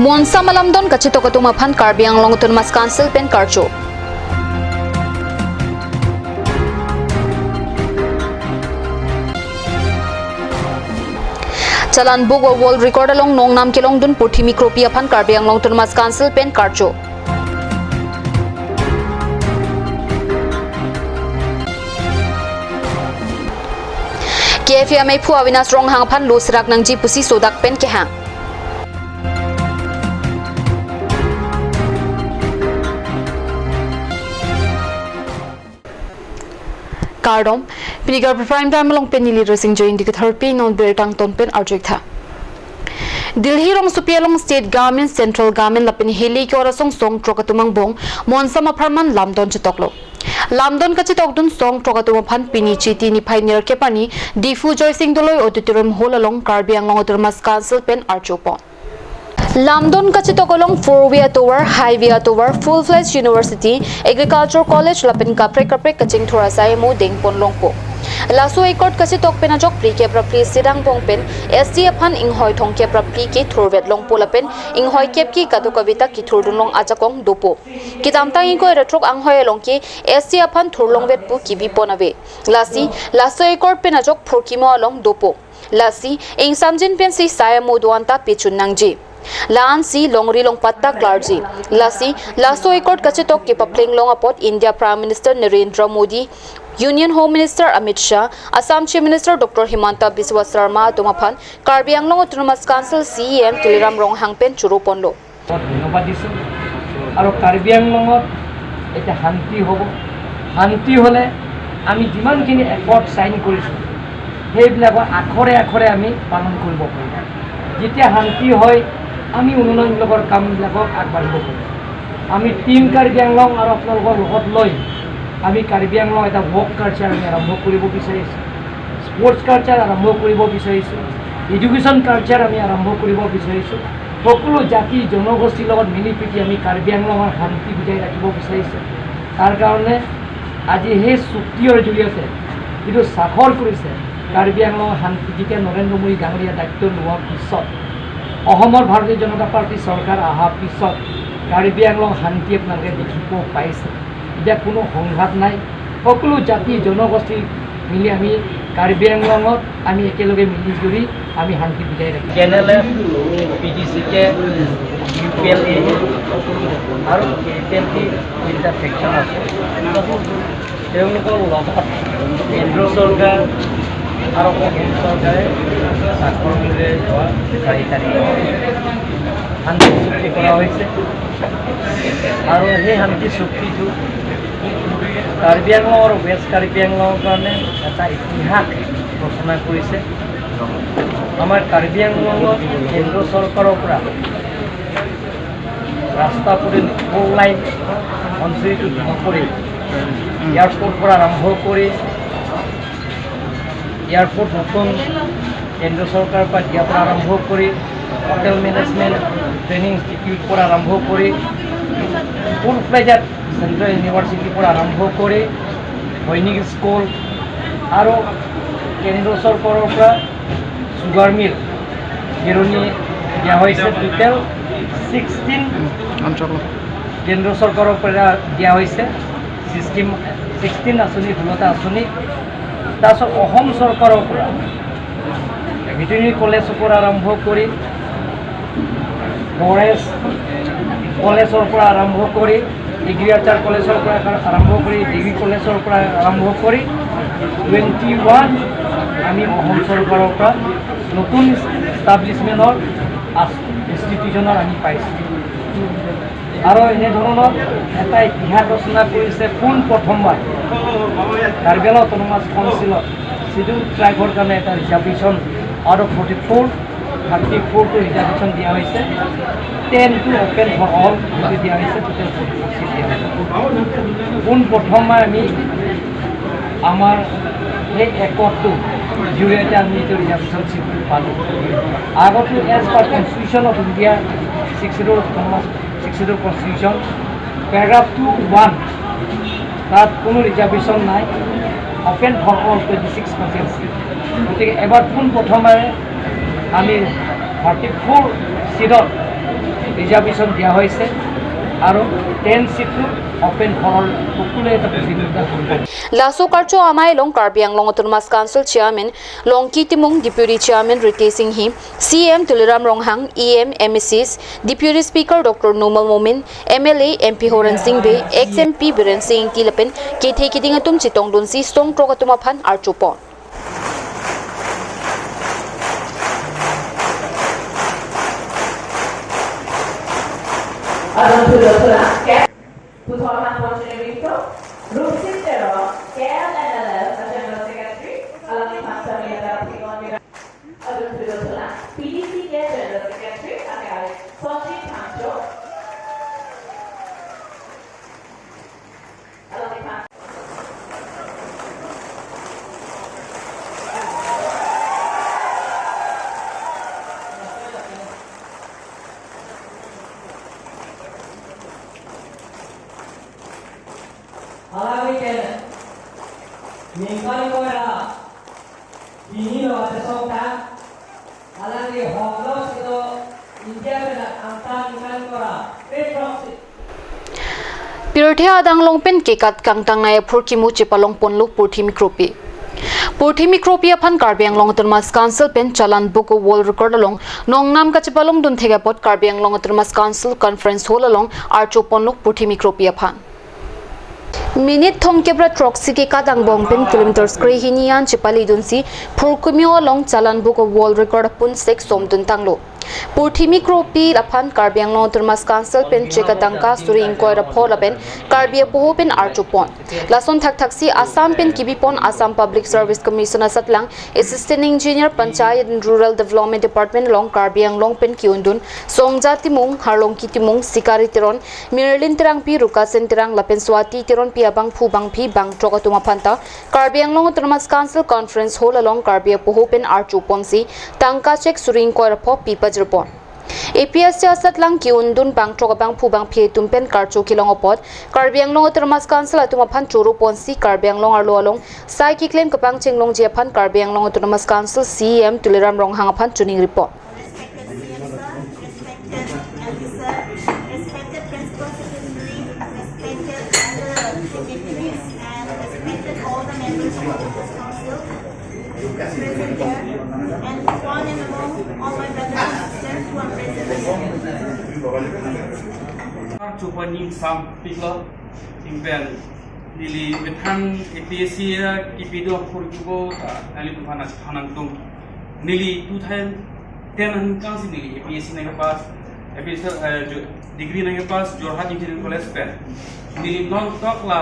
Monsa Malamdon Kachito Katumaphan Karbi Anglong Autonomous Council Pen Karcho. Chalan book or world record along Nong Nam Kilong Dun Puthi Mikropia Phan Karbi Anglong Autonomous Council Pen Karcho. KFM Pu Avinas Rong Hang Phan Lusrak Nangji Pusi Sodak Pen Kehang. Cardom, Pinigar Prime Time along Penny Racing Join the Therapy non Beretang Ton Pen Arjecta. Delhi Rong Supialong State Government Central Government Lapin Hili Korasong Song Trokatumang Bong, Monsama Parman Lamdon Chitoklo. Lamdon Kachitokdun Song Trokatumaphan Pini Chiti ni Pioneer Kepani, Difu Joy Singh Doloy Auditorium Hall along Karbi Anglong Autonomous Council Pen Archopon. Lamdon Kachitokolong 4-way tower, highway tower, full-fledged university, agriculture college, Lapin Kapre Kapre Kaching Thorasai Mo Deng Pon Longpo. Laso Ekort Kachitok Penajok Pri Kepra Pri Sirang Pongpen, SDF Han Inghoi Thong Kepra Pri Ki Thorvet Longpo Lapen, Inghoi Kepki Katukavita Ki Thordunlong Ajakong Dopo. Kitamtang Inko Retrok Anghoi Longki, SDF Han Thorlongvet Pu Kibi Ponave. Lasi, Laso Ekort Penajok Prokimo along Dopo. Lasi, Ing Samjin Pensi Saya Moduanta Pichun Nangji. Laan si longri long patta klarji lasi laso ekort kachitok ke papling long apot India Prime Minister Narendra Modi, Union Home Minister Amit Shah, Assam Chief Minister Dr. Himanta Biswa Sarma Tumaphan Karbi Anglong Autonomous Council CEM Tuliram Rong Hangpen Churu Ponlo. ধন্যবাদ দিছোঁ আৰু কাৰ্বি আংলঙত এটা শান্তি হ'ব শান্তি হ'লে আমি যিমানখিনি একৰ্ড সাইন কৰিছোঁ সেইবিলাকৰ আখৰে আখৰে আমি পালন কৰিব পাৰিম যেতিয়া শান্তি হয় আমি উন্নয়নমূলকৰ কামবিলাকক আগবাঢ়িব পাৰিম আমি টিম কাৰ্বি আংলং আৰু আপোনালোকৰ লগত লৈ আমি কাৰ্বি আংলং এটা ৱৰ্ক কালচাৰ আমি আৰম্ভ কৰিব বিচাৰিছোঁ স্পৰ্টছ কালচাৰ আৰম্ভ কৰিব বিচাৰিছোঁ এডুকেশ্যন কালচাৰ আমি আৰম্ভ কৰিব বিচাৰিছোঁ সকলো জাতি জনগোষ্ঠীৰ লগত মিলি পিটি আমি কাৰ্বি আংলঙৰ শান্তি বুজাই ৰাখিব বিচাৰিছোঁ তাৰ কাৰণে আজি সেই চুক্তিৰ জৰিয়তে যিটো স্বাক্ষৰ কৰিছে কাৰ্বি আংলঙৰ শান্তি যেতিয়া নৰেন্দ্ৰ মোদী ডাঙৰীয়া দায়িত্ব লোৱাৰ পিছত অসমৰ ভাৰতীয় জনতা পাৰ্টি চৰকাৰ অহাৰ পিছত কাৰ্বি আংলং শান্তি আপোনালোকে দেখিব পাইছে এতিয়া কোনো সংঘাত নাই সকলো জাতি জনগোষ্ঠী মিলি আমি কাৰ্বি আংলঙত আমি একেলগে মিলি জুৰি আমি শান্তি বুজাই ৰাখিম কেনেলেফ PDCকে UPLA আৰু KPLT তিনিটা ফেকশ্যন আছে তেওঁলোকৰ লগত কেন্দ্ৰ চৰকাৰ আৰু অসম চৰকাৰে স্বাক্ষৰ কৰি যোৱা 4 তাৰিখ শান্তি চুক্তি কৰা হৈছে আৰু সেই শান্তি চুক্তিটো কাৰ্বি আংলং আৰু ৱেষ্ট কাৰ্বি আংলঙৰ কাৰণে এটা ইতিহাস ৰচনা কৰিছে আমাৰ কাৰ্বি আংলঙত কেন্দ্ৰ চৰকাৰৰ পৰা ৰাস্তা পদূলি ফ'ৰ লাইন মন্ত্ৰীটো কৰি এয়াৰপৰ্ট পৰা আৰম্ভ কৰি এয়াৰপোৰ্ট নতুন কেন্দ্ৰ সৰকাৰ পৰা দিয়াৰ পৰা আৰম্ভ কৰি হোটেল মেনেজমেন্ট ট্ৰেনিং ইনস্টিটিউট পৰা আৰম্ভ কৰি ফুল ফ্লেজড সেন্ট্ৰাল ইউনিভাৰ্সিটিৰ পৰা আৰম্ভ কৰি সৈনিক স্কুল আৰু কেন্দ্ৰ চৰকাৰৰ পৰা সুগাৰ মিল জিৰণি দিয়া হৈছে টোটেল 16 কেন্দ্ৰ চৰকাৰৰ পৰা দিয়া হৈছে 16 আঁচনি 16টা আঁচনি তাৰপিছত অসম চৰকাৰৰ পৰা ভেটেৰিনেৰী কলেজৰ পৰা আৰম্ভ কৰি ফৰেষ্ট কলেজৰ পৰা আৰম্ভ কৰি এগ্ৰিকালচাৰ কলেজৰ পৰা আৰম্ভ কৰি ডিগ্ৰী কলেজৰ পৰা আৰম্ভ কৰি 21 আমি অসম চৰকাৰৰ পৰা নতুন এষ্টাব্লিছমেণ্টৰ ইনষ্টিটিউচনৰ আমি পাইছোঁ আৰু এনেধৰণৰ এটা ইতিহাস ৰচনা কৰিছে পোন প্ৰথমবাৰ কাৰ্বি আংলং অটোনমাছ কাউন্সিলত শিডিউল ট্ৰাইবৰ কাৰণে এটা ৰিজাৰ্ভেশ্যন আউট অফ 34টো ৰিজাৰ্ভেশ্যন দিয়া হৈছে 10 টু অপেন ফৰ অল দিয়া হৈছে টোটেল 44 চিট দিয়া হৈছে পোন প্ৰথমবাৰ আমি আমাৰ সেই একতটো জৰিয়তে আমি এইটো ৰিজাৰ্ভেশ্যন চিট পালোঁ আগতো as per constitution of India 60 constitution paragraph 2(1) তাত কোনো ৰিজাৰ্ভেশ্যন নাই অপেন ফৰ অল 26 কনষ্টিটিউৱেঞ্চি গতিকে এবাৰ পোন প্ৰথমবাৰে আমি 34 চিটত রিজার্ভেশন দেওয়া হয়েছে আরও 10 সিটটো ওপেন ফর সকলে এটা প্রতিযোগিতা করবে Laso Karcho Amai Long Karbiang Long Autonomous Council Chairman Long Kitimung Deputy Chairman Rite Singh Hi CM Tuliram Ronghang EM MSCs Deputy Speaker Dr. Numal Momin MLA MP Horan Singh Be XMP Biren Singh Tilapen Kithe Kidingatum Chitong Dunsi Song Trokatumapan Archupon Putolan Poncinevito, Rusin Terror, KLNLL, General Secretary, Alami Masamira Pigonira, Adun Pidotula, PDC General Secretary, Akari, Sochi Pancho, Alami Pancho. Alami Kenya, Mingkali Koera, ini loh ada songta, alami Honglos itu India benar antar Mingkali Koera, Petroxy. Pirothe Adang Longpen Kekat Kangtang Naya Purkimu Chipalong Ponlu Purthi Mikropi Purthi Mikropi Apan Karbiang Long Autonomous Council Pen Chalan Book Wall Record along Nongnam Kachipalong Dun Thegapot Karbiang Long Autonomous Council Conference Hall along Archo Ponlu Purthi Mikropi Apan Minute Thongkebra Troxy ke Kadang Bongpen kilometers Kre Hinian Chipali Dunsi Purkumio along Chalan Book Wall Record Pun 6 Somdun Tanglo Purthi Mikropi Apan Karbiang Long Autonomous Council Pen Chekatangka Suri Inquire Polaben Karbia Poho Pen Archupon Lason Thak Thaksi Assam Pen Kibipon Assam Public Service Commissioner Satlang Assistant Engineer Panchayat and Rural Development Department along Karbiang Long Pen Kiundun Songja Timung Harlong Kitimung Sikari Tiron Mirlin Tirang Pi Rukasen Tirang Lapen Swati Tiron Piabang Phubang Pi Bang Trokatuma Panta Karbiang Long Autonomous Council Conference Hall along Karbia Poho Pen Archupon Si Tangka Chek Suri Inquire Po Pipa Report. APS Asat Lang Kiundun Bang Trokabang Pubang Pie Tumpen Karcho Kilong Opot, Karbiang Long Autonomous Council Atumapan Choro Ponsi, Karbiang Long Arlo Along, Saiki Claim Kapang Chinglong Japan, Karbiang Long Autonomous Council, CM Tuliram Rong Hangapan Tuning Report. Respected Principal Secretary, respected other secretaries, and respected all the members of the council present there, and one and among all my brothers and sisters who are present here. Chupaning sam piklo tingben nili betang APSC kipido kurkubo nali tufana hanang tung nili 2010 kan si nili APSC naga pas APSC degree naga pas Jorhat Engineering College pen nili non tok la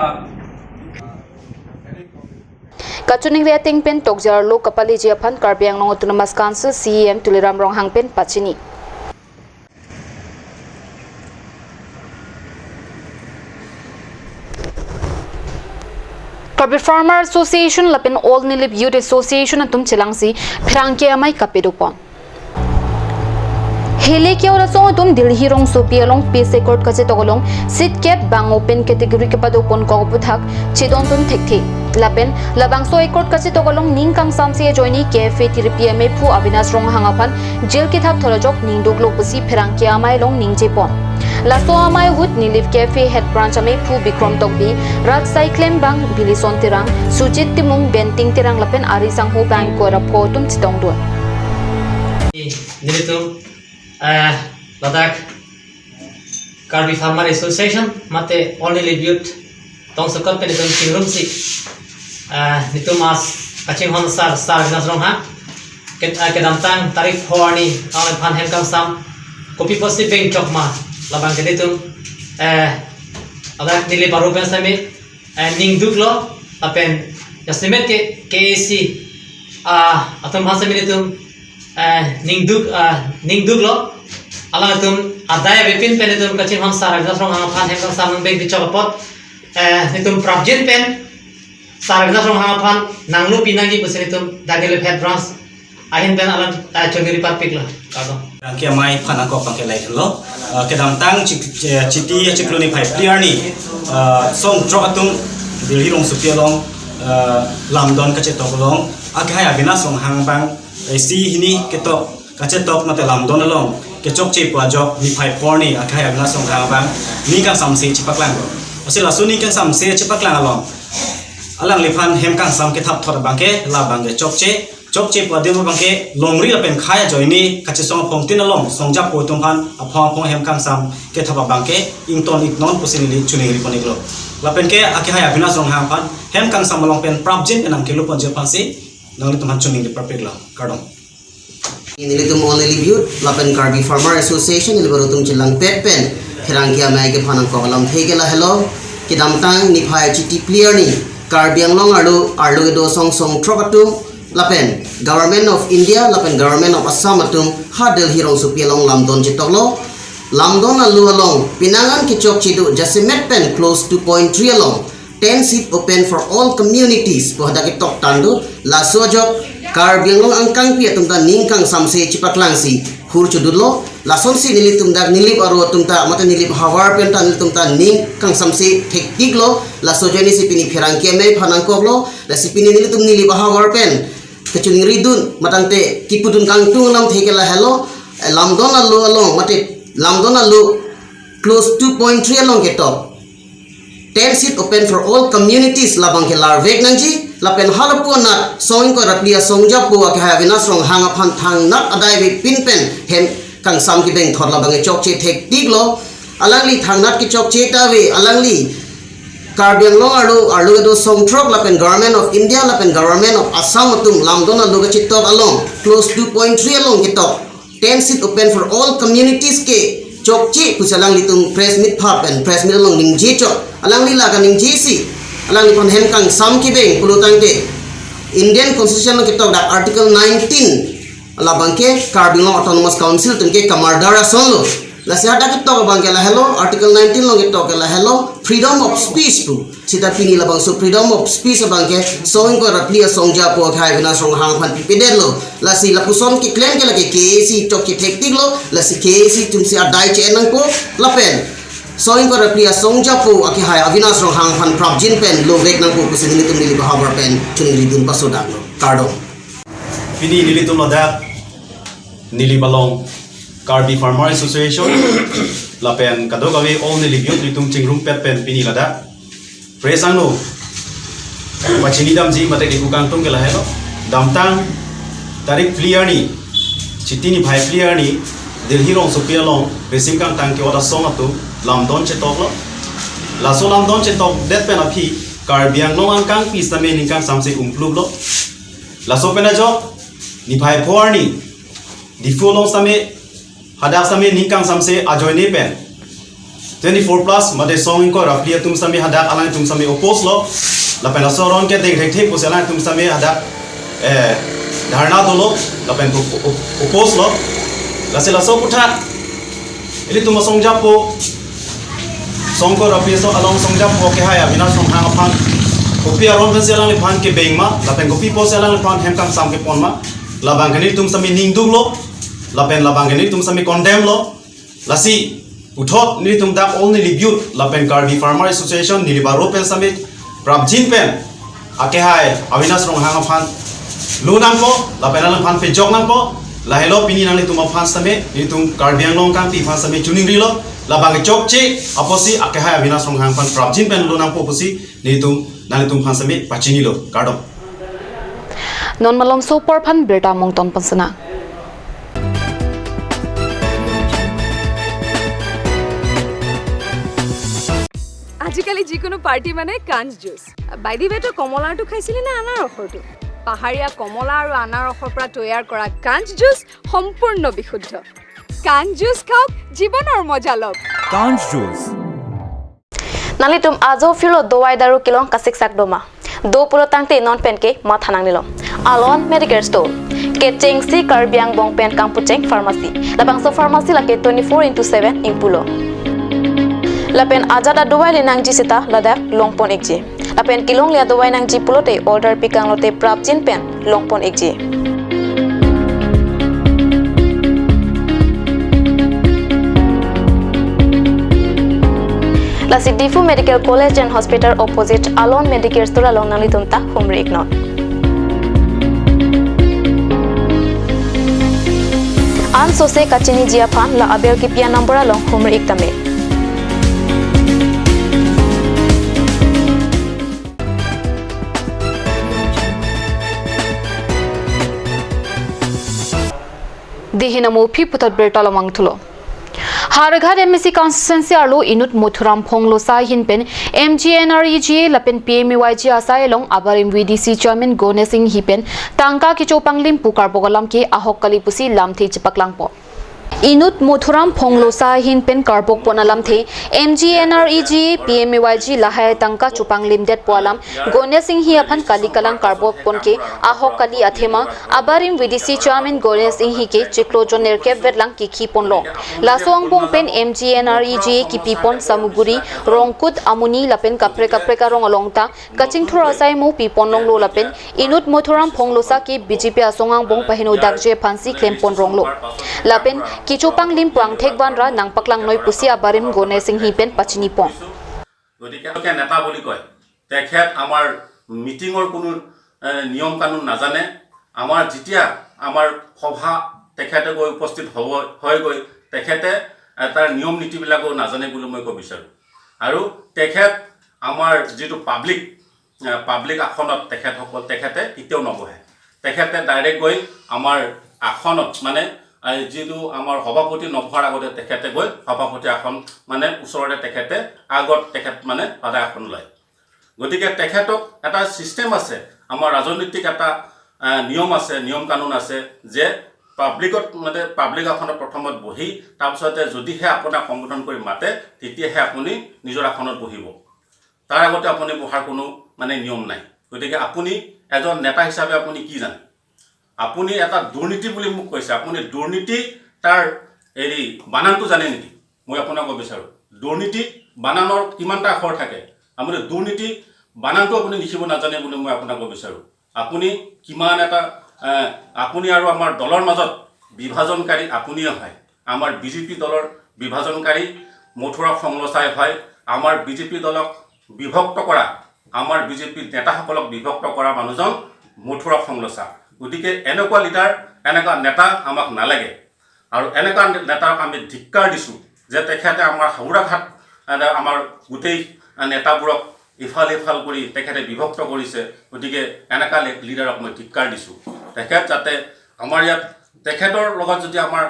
Kachuning Reating Pen Tokjar Lo Kapali Japan Karbiang Long Autonomous Council CM Tuliram Rong Hang Pen Pachini Karbi Farmer Association Lapin All Nilip Youth Association Atum Chilangsi Phirangke Amai Kapedupon Hele kya ora so tum Delhi rong Sophia long PC court kache togolong sit cap bang open category ke pado pon ko buthak chedon tun thekthi lapen labang so court kache togolong ning kang samsi joini cafe therapy me phu Avinash rong hangapan jail ki thap tholajok ning doglo pusi phirang kya amai long ning jepon Laso amai hut Nilip Cafe head branch ame phu Bikram Tokbi Raj Cyclem bang Bilison tirang Sujit timung benting tirang lapen ari sang ho bang ko ra photum chitong do Nilitum Ladakh Karbi Farmer Association mate only youth tong so company tong sinrum si nitum as kaching hon sar nasrong ha kedam tang tarif hoani ang phan hen kam sam kopi posi bank chokma labang keditum Ladakh nili baru ben sami ning duklo apen yasnimet ke KAC atum bhasa militum ning duk lo alang tum adaya bepin pen tum kachin ham sar gas rong ham phan hem kam sam beng bichok pot nitum project pen sar gas rong ham phan nanglu pinangi busri tum dagile head branch ahin pen alang chogiri pat pikla kado Kia mai phana ko pangke lai lo kedam tang chiti chikloni phai clear ni song tro atung Delhi rong supia long lamdon kache tokolong akhaya Avinash rong hang bang si hini ketok kache tok mate lamdon along ke chok che pwa jok ni phai por ni akhai agna song ra bang ni kang sam se chipak lang asila su ni kang sam se chipak lang along alang liphan hem kang sam ke thap thot bang ke la bang ke chok che pwa dem bang ke longri la pen khaya joy ni ka che song phong tin along song jap po tum phan a phong hem kang sam ke thap bang ke ing ton ik non pusin li chuning ri ponik lo la pen ke akhai agna song hang phan hem kang sam along pen prabjin enang ke lu pon je phan si nang li tum han chuning ri perfect la kardong Nilitum only libyut lapen Karbi Farmer Association nilibarutum chilang pen herang kia mai ke phanang ko lam thegela hello kidam tang ni phai chiti clear ni Karbi anglong arlu ke do song trokatum lapen Government of India lapen Government of Assam atum hadel hirong supialong lamdon chitoklo lamdon alu along pinangan kichok chidu jasimet pen close 2.3 along 10 seat open for all communities pohda ke tok tandu la sojok Karbi anglong angkang pia tumta ningkang samse chipaklang si hur chudullo lason si nilip tumda nilip aro tumta mata nilip hawar penta nilip tumta ningkang samse tekniklo la sojani si pini phirangke me phanangkoklo la si pini nilip tum nilip hawar pen kecuning ridun matante kipudun kang tunglam thekela hello lamdon alu along mate lamdon alu close 2.3 along ke top 10 seat open for all communities labang ke larvek nangji lapen halapu nat song ko raplia songja pu ka havina song hanga phan thang nat adai bi pinpen hem kang sam ki beng thor labang chok che thek tiklo alangli thang nat ki chok che ta we alangli Karbi anglong arlu do song trok lapen Government of India lapen Government of Assam tum lamdon alu ka chitok along close 2.3 along kitok 10 seat open for all communities ke chok che pusalang litung press meet pap and press meet along ning je chok alangli la ka ning je si alang lipon hem kang sam ki beng pulutang te Indian Constitution ke tok da Article 19 labang ke Karbi Anglong Autonomous Council tum ke kamardara sonlo la sehada ke tok bang ke la hello Article 19 long ke tok la hello freedom of speech pu sita pini labang so freedom of speech bang ke song ko raplia songja po khai bina song hang phan pipeder lo la si la puson ki claim ke la ke KC tok ki tektik lo la si KC tum si adai che nang po la pen song ko raplia songja po aki hai avina song hang phan prabjin pen lo vek nang po pusin ni tum ni bahawar pen chuning ridun pasodak lo kardong pini nilitum lodak nili balong Karbi Farmer Association lapen kadogawi all nilibyut litung chingrum pet pen pini lada presang no pachini dam ji mate ke kukang tung ke la hello damtang tarik pliani chitini bhai pliani delhi rong supia long besim kang tang ke oda song atu lamdon che tok lo la so lamdon che tok det pen api Karbi Anglong angkang pi same ningkang samse umplub lo la so pena jo ni bhai porni di fulong same hadak same ningkang samse ajoine pen 24 plus made song ko raplia tum same hadak alang tum same opos lo la pen soron ke dek dek thek pusela tum same hadak dharna dolo la pen opos lo la se la so putha ili tum song japo song ko raplia so along song japo ke haya bina song hang phan kopi aron pen selang le phan ke bengma la pen kopi po selang le phan hem kang sam ke ponma la bangani tum same ningdung lo lapen labang ni tum sami condemn lo lasi uthot ni tum dak all ni libut lapen Karbi Farmer Association ni libaro pen sami prabjin pen ake hai avinas rong hang phan lu nang po lapen lang phan pe jok nang po la hello pini nang ni tum phan sami ni tum Karbi Anglong kang pi phan sami chuning ri lo labang chok che aposi ake hai avinas rong hang phan prabjin pen lu nang po posi ni tum nang ni tum phan sami pachini lo kardom non malom so por phan berta mongton pansana আজিকালি যিকোনো party মানে কাঞ্জ juice বাইদি বেটো কমলাটো খাইছিলি না আনাৰসৰটো পাহাৰীয়া কমলা আৰু আনাৰসৰ পৰা তৈয়াৰ কৰা কাঞ্জ জুচ সম্পূৰ্ণ বিশুদ্ধ কাঞ্জ জুচ খাওক জীৱনৰ মজা লওক কাঞ্জ juice nali tum ajo filo dowai daru kilong kasik sak doma do pulo tangte non pen ke ma thanang nilo alon medical store ke chengsi Karbiang bong pen kampucheng pharmacy labang so pharmacy la ke 24/7 ingpulo lapen ajada dowai le nang jisita ladak longpon ekje lapen kilong lia dowai nang ji pulote order pikang lote prapjin pen longpon ekje la Sidifu Medical College and Hospital opposite Alon Medicare Store along nalitunta humri ignon sose kachini jia phan la aber ki pia number long khumr iktame Dihinamu phi putat berta lamang thulo Haraghat MSC constituency arlo inut Mothuram Phonglo sa hinpen MGNREGA lapen PMYG asai long abarim VDC chairman Gone Singh hipen tangka ki chopanglim pukar bogalam ke ahok kali pusi lamthi chipaklang po Inut Mothuram Phonglo sa hinpen karbok ponalam the MGNREGA PMYG lahai tangka chupanglim det poalam Gone Singh hi aphan kalikalang karbok ponke ahok kali athema abarim VDC chairman Gone Singh hi ke chiklo joner ke vetlang ki khi ponlo lasong bong pen MGNREGA ki pipon samuguri rongkut amuni lapen kapre ka rong alongta kaching thura sai mu pipon long lo lapen Inut Mothuram Phonglo sa ki BJP asongang bong pahino dakje phansi claim pon ronglo lapen kichupang lim puang thekban ra nang paklang noi pusia barim Gone Singh hi pen pachini pong গতিকে নেতা বুলি কয় তেখেত আমাৰ মিটিঙৰ কোনো নিয়ম কানুন নাজানে আমাৰ যেতিয়া আমাৰ সভা তেখেতে গৈ উপস্থিত হয় গৈ তেখেতে তাৰ নিয়ম নীতিবিলাকো নাজানে বুলি মই ক'ব বিচাৰোঁ আৰু তেখেত আমাৰ যেটো পাব্লিক আসনত তেখেতে কেতিয়াও নবহে তেখেতে ডাইৰেক্ট গৈ আমাৰ আসনত মানে যেটো আমাৰ সভাপতি নভৰ আগতে তেখেতে গৈ সভাপতি আসন মানে ওচৰতে তেখেতে আগত তেখেত মানে সদায় আসন লয় গতিকে তেখেতক এটা সিস্টেম আছে আমাৰ ৰাজনৈতিক এটা নিয়ম আছে নিয়ম কানুন আছে যে পাব্লিক আসনত প্ৰথমত বহি তাৰপিছতে যদিহে আপোনাক সম্বোধন কৰি মাতে তেতিয়াহে আপুনি নিজৰ আসনত বহিব তাৰ আগতে আপুনি বহাৰ কোনো মানে নিয়ম নাই গতিকে আপুনি এজন নেতা হিচাপে আপুনি কি জানে আপুনি এটা দুৰ্নীতি বুলি মোক কৈছে আপুনি দুৰ্নীতি তাৰ এৰি বানানটো জানে নেকি মই আপোনাক ক'ব বিচাৰো দুৰ্নীতি বানানৰ কিমানটা আখৰ থাকে আপুনি দুৰ্নীতি বানানটো আপুনি লিখিব নাজানে বুলি মই আপোনাক ক'ব বিচাৰো আপুনি কিমান এটা আপুনি আৰু আমাৰ দলৰ মাজত বিভাজনকাৰী আপুনিয়ে হয় আমাৰ বিজেপি দলৰ বিভাজনকাৰী মথুৰা ফংলচাই হয় আমাৰ বিজেপি দলক বিভক্ত কৰা আমাৰ বিজেপি নেতাসকলক বিভক্ত কৰা মানুহজন মথুৰা ফংলচা গতিকে এনেকুৱা লিডাৰ এনেকুৱা নেতা আমাক নালাগে আৰু এনেকুৱা নেতাক আমি ধিক্কাৰ দিছোঁ যে তেখেতে আমাৰ হাওৰাঘাট আমাৰ গোটেই নেতাবোৰক ইফাল কৰি তেখেতে বিভক্ত কৰিছে গতিকে এনেকুৱা লিডাৰক মই ধিক্কাৰ দিছোঁ তেখেত যাতে আমাৰ ইয়াত তেখেতৰ লগত যদি আমাৰ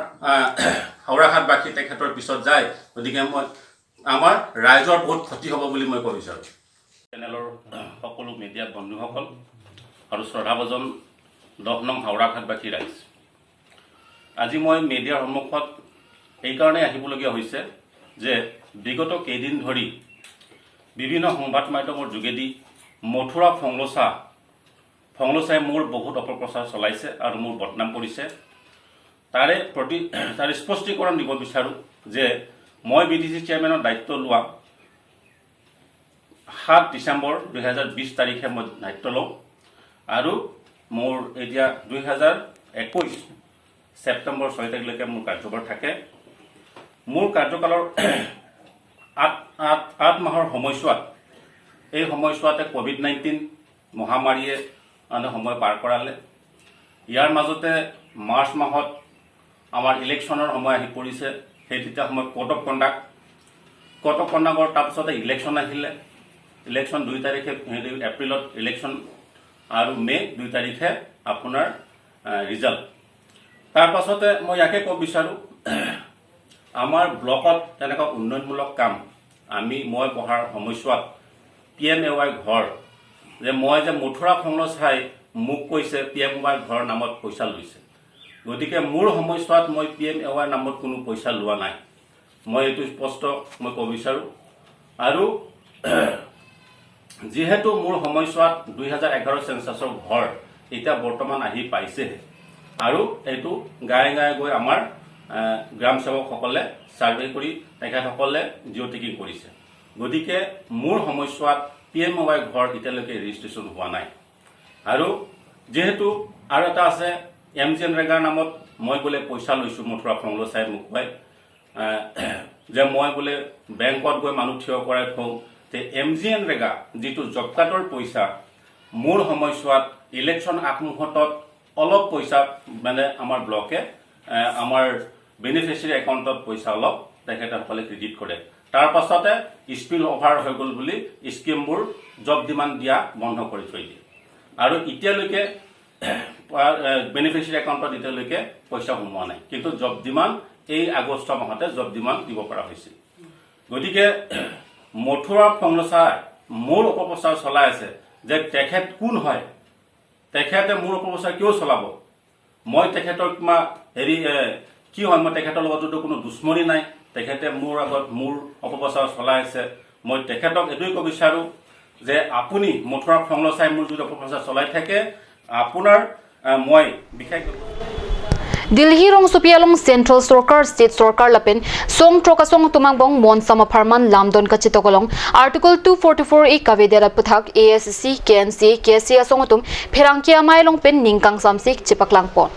হাওৰাঘাটবাসী তেখেতৰ পিছত যায় গতিকে মই আমাৰ ৰাইজৰ বহুত ক্ষতি হ'ব বুলি মই ক'ব বিচাৰোঁ চেনেলৰ সকলো মিডিয়া বন্ধুসকল আৰু শ্ৰদ্ধাভাজন 10 নং হাওৰাঘাটবাসী ৰাইজ আজি মই মিডিয়াৰ সন্মুখত এই কাৰণে আহিবলগীয়া হৈছে যে বিগত কেইদিন ধৰি বিভিন্ন সংবাদ মাধ্যমৰ যোগেদি মথুৰা ফংলচাই মোৰ বহুত অপপ্ৰচাৰ চলাইছে আৰু মোৰ বদনাম কৰিছে তাৰ স্পষ্টীকৰণ দিব বিচাৰোঁ যে মই বিডিসি চেয়াৰমেনৰ দায়িত্ব লোৱা 7 ডিসেম্বৰ 2020 তাৰিখে মই দায়িত্ব লওঁ আৰু মোৰ এতিয়া 2021 ছেপ্টেম্বৰ 6 তাৰিখলৈকে মোৰ কাৰ্যভাৰ থাকে মোৰ কাৰ্যকালৰ 8 মাহৰ সময়ছোৱাত এই সময়ছোৱাতে কোভিড-19 মহামাৰীয়ে সময় পাৰ কৰালে ইয়াৰ মাজতে মাৰ্চ মাহত আমাৰ ইলেকশ্যনৰ সময় আহি পৰিছে সেই তেতিয়া সময় কোড অফ কণ্ডাক্টৰ তাৰপিছতে ইলেকশ্যন আহিলে ইলেকশ্যন 2 তাৰিখে এপ্ৰিলত ইলেকশ্যন আৰু মে 2 তাৰিখে আপোনাৰ ৰিজাল্ট তাৰ পাছতে মই ইয়াকে ক'ব বিচাৰোঁ আমাৰ ব্লকত তেনেকুৱা উন্নয়নমূলক কাম মই পঢ়াৰ সময়ছোৱাত PMAY ঘৰ যে মই যে মথুৰা ফংলচাই মোক কৈছে PMAY ঘৰ নামত পইচা লৈছে গতিকে মোৰ সময়ছোৱাত মই PMAY নামত কোনো পইচা লোৱা নাই মই এইটো স্পষ্ট মই ক'ব বিচাৰোঁ আৰু যেহেতু মোৰ সময়ছোৱাত 2011 সেন্সাছৰ ঘৰ এতিয়া বৰ্তমান আহি পাইছে আৰু এইটো গায়ে গৈ আমাৰ গ্ৰাম সেৱকসকলে সাৰ্ভে কৰি তেখেতসকলে জিঅ' টেকিং কৰিছে গতিকে মোৰ সময়ছোৱাত PMAY ঘৰ এতিয়ালৈকে ৰেজিষ্ট্ৰেশ্যন হোৱা নাই আৰু যেহেতু আৰু এটা আছে MGNREGAৰ নামত মই বোলে পইচা লৈছোঁ মথুৰা ফংলচাই মোক কয় যে মই বোলে বেংকত গৈ মানুহ থিয় কৰাই থওঁ তে MGNREGA যেটো জব কাৰ্ডৰ পইচা মোৰ সময়ছোৱাত ইলেকশ্যন আগমুহূৰ্তত অলপ পইচা মানে আমাৰ ব্লকে আমাৰ বেনিফিচিয়াৰী একাউণ্টত পইচা অলপ তেখেতসকলে ক্ৰেডিট কৰে। তাৰ পাছতে স্পিল অভাৰ হৈ গ'ল বুলি স্কিমবোৰ জব ডিমাণ্ড দিয়া বন্ধ কৰি থৈ দিয়ে আৰু এতিয়ালৈকে বেনিফিচিয়াৰী একাউণ্টত এতিয়ালৈকে পইচা সোমোৱা নাই, কিন্তু জব ডিমাণ্ড এই আগষ্ট মাহতে জব ডিমাণ্ড দিব পৰা হৈছিল। গতিকে মথুৰা ফংলচাই মূল অপপ্ৰচাৰ চলাই আছে যে তেখেত কোন হয়, তেখেতে মূল অপপ্ৰচাৰ কিয় চলাব, মই তেখেতৰ কি হয়, মই তেখেতৰ লগততো কোনো দুশ্মনী নাই, তেখেতে মোৰ আগত মোৰ অপপ্ৰচাৰ চলাই আছে। মই তেখেতক এইটোৱে ক'ব বিচাৰোঁ যে আপুনি মথুৰা ফংলচাই মোৰ যদি অপপ্ৰচাৰ চলাই থাকে, আপোনাৰ মই বিশেষ Delhi rong supialong Central Sorkar State Sorkar lapin song trokasong tumangbong mon sama farman lamdon kachitokolong Article 244 e kavedera puthak ASC KNC KC asongotum pherangkia mailong pen ningkang samsik chipaklangpon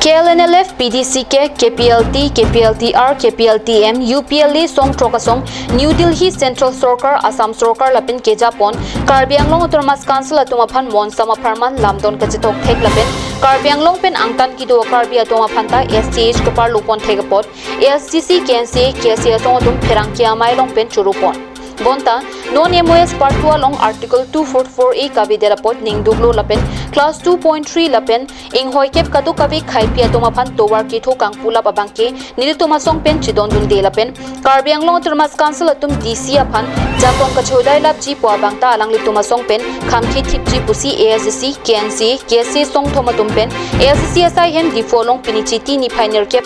KLNLF, PDCK, KPLT, KPLTR, KPLTM, UPLA, Song Trokasong, New Delhi Central Sorkar, Assam Sorkar, Lapin Kejapon, Karbi Anglong Autonomous Council Atumapan, Monsama Parman, Lamdon Kachitok, Tek Lapin, Karbi Anglong Pen Angtan Kido, Karbi Atomapanta, STH Kapar Lupon Tegapot, ASCC, KNC, KC Asongotum, Perangkia Mailong Pen Churupon. Bonta, non-MOS Part 2 along Article 244A Kabidera Pot Ning Duglo Lapen, Class 2.3 Lapen, Ing Hoikep Katu Kabi Kaipi Atomapan Towar Kito Kangpula Babangke, Nilitomasong Pen Chidon Dun de Lapen, Karbi Anglong Autonomous Council Atum DC Apan, Japong Kachoday Lab Ji Puabangta Alang Litomasong Pen, Kamki Tip Ji Pusi ASC, KNC, KSC Song Tomatum Pen, ASC SIM Difolong Pinichiti Ni Pioneer Kep,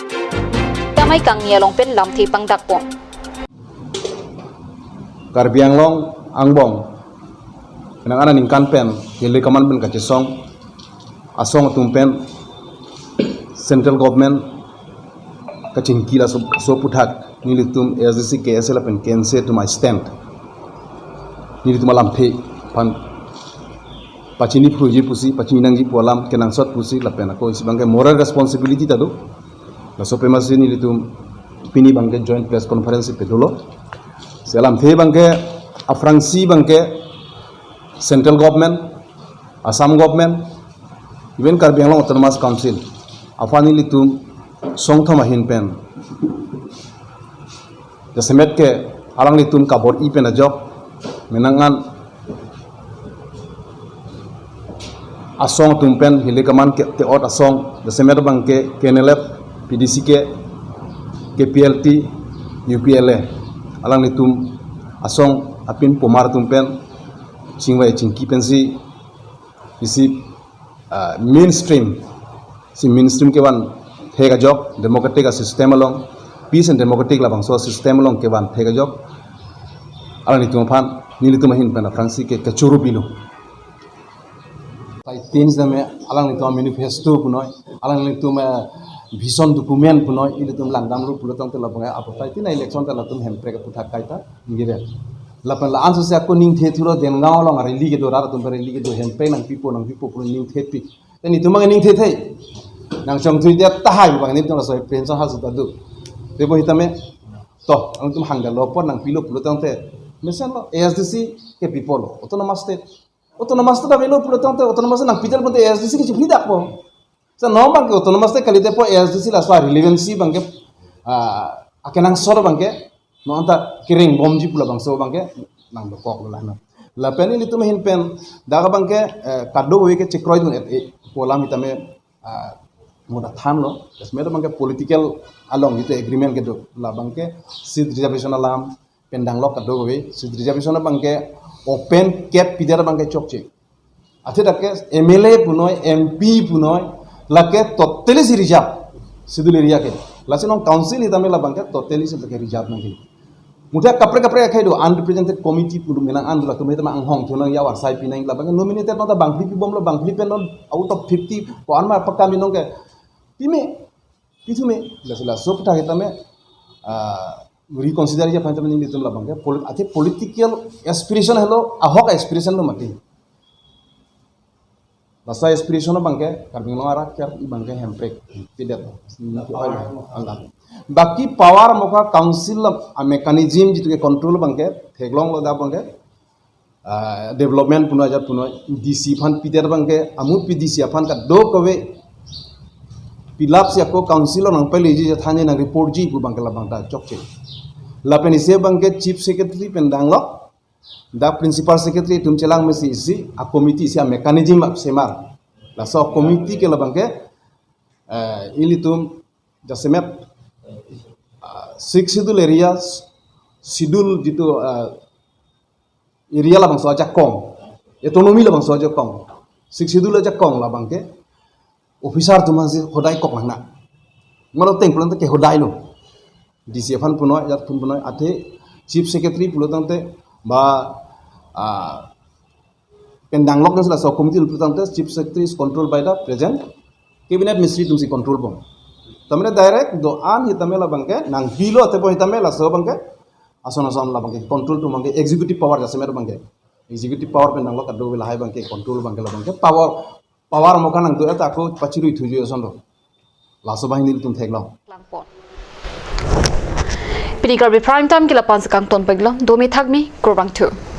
Tamay Kang Nialong Pen Lamthi Pangdakpong. Karbi Anglong Angbong nang ana ningkan pen hili kaman pen kachisong asong tumpen central government kachin kila so puthak nilitum ASC KSL pen kense to my stand nilitum alam the pan pachini pruji pusi pachini nangji polam kenang sot pusi lapen ako isibangke moral responsibility tadu la supremacy nilitum pini bangke joint press conference pedulo Selam the bangke afrangsi bangke central government, Assam government, even Karbi Anglong Autonomous Council, afani litum song thoma hin pen. Jasemet ke alang litum kabor I pen ajok menangan asong tumpen hilikaman ke teot asong jasemet bangke KNLF, PDCK, KPLT, UPLA. Alang litum asong apin pomar tumpen chingwai chingki pensi isi mainstream ke wan thega job democratic system along peace and democratic labang so system along ke wan thega job alang litum phan nilitum hin pen fransi ke kachuru bilu tai things dame alang litum manifesto punoi alang litum vision document punoi ilitum langdam lu pulotong te labang apotai tina election te latum hempre ke puthak kaita ngire lapan la anso se aku ning the thuro den ngao long ari lige do ra tum bare lige do hempre nang pipo pun ning the pi teni tumang ning the thei nang chong thui dia tahai bang ni tum la soi pension ha su ta du te bo hitame to ang tum hangda lo por nang pilo pulotong te mesen lo ASDC ke pipo lo autonomous state da velo pulotong te autonomous nang pitel pun te ASDC ke chipni dak po sa no bang ke autonomous te kalite po ASDC la swa relevancy bang ke akenang sor bang ke no anta kiring bomji pula bang so bang ke nang do kok la na la pen ini tu mehin pen daga bang ke kado we ke chekroy dun polam itame moda tham lo esme bang ke political along itu agreement ke do la bang ke seat reservation alam pendang lo kado we seat reservation bang ke open cap pidara bang ke chokche athe dak MLA punoi MP punoi la ke totally si reserve sidul area ke la sinong council itame la bang ke totally si ke reserve nang mudah kapre akai do unrepresented committee puru menang andu la tumeta mang hong thunang ya war sai pinang la bang nominated nota bang phi bom lo bang phi pen out of 50 ko anma pakka minong ke pime pitume la so putha kita me reconsider ya phanta mening ditum la bang ke ate political aspiration hello ahok aspiration lo mati basa aspiration bang ke karbing lo ara kyar bang ke hemprek pidat angga बाकी power मोका council mechanism जितु के control बंके थेगलोंग लो दा बंके development पुनो DC fun पिटर बंके अमु PDC fun का दो कवे pilap si ako council nang peli ji thane nang report ji bu bangkala bangta chokche lapen ise bangke chief secretary pendang lo da principal secretary tum chelang mesi isi a committee isi a mechanism semar la so committee ke la bangke ili tum jasemet 6 schedule areas schedule jitu area la bang so aja kong autonomy la bang so aja kong 6 schedule aja kong la bangke officer tu masih hodai kok nak malah teng pulang ke hodai lo DC fan puno ya pun puno ate chief secretary pulang te ba pendang lok ngasla so committee pulang te chief secretary is controlled by the present cabinet ministry tumsi control bong tamne direct do an hitamela bangke nang bilo ate po hitamela so bangke ason la bangke control tu bangke executive power jase mer bangke executive power pendang lok ado bila hai bangke control bangke la bangke power moka nang tu eta ko pachirui thuju sondo laso bahini tum theklo Langpon. Pini Karbi Prime Time kila pan sakang ton paglo domi thagmi kurbang 2.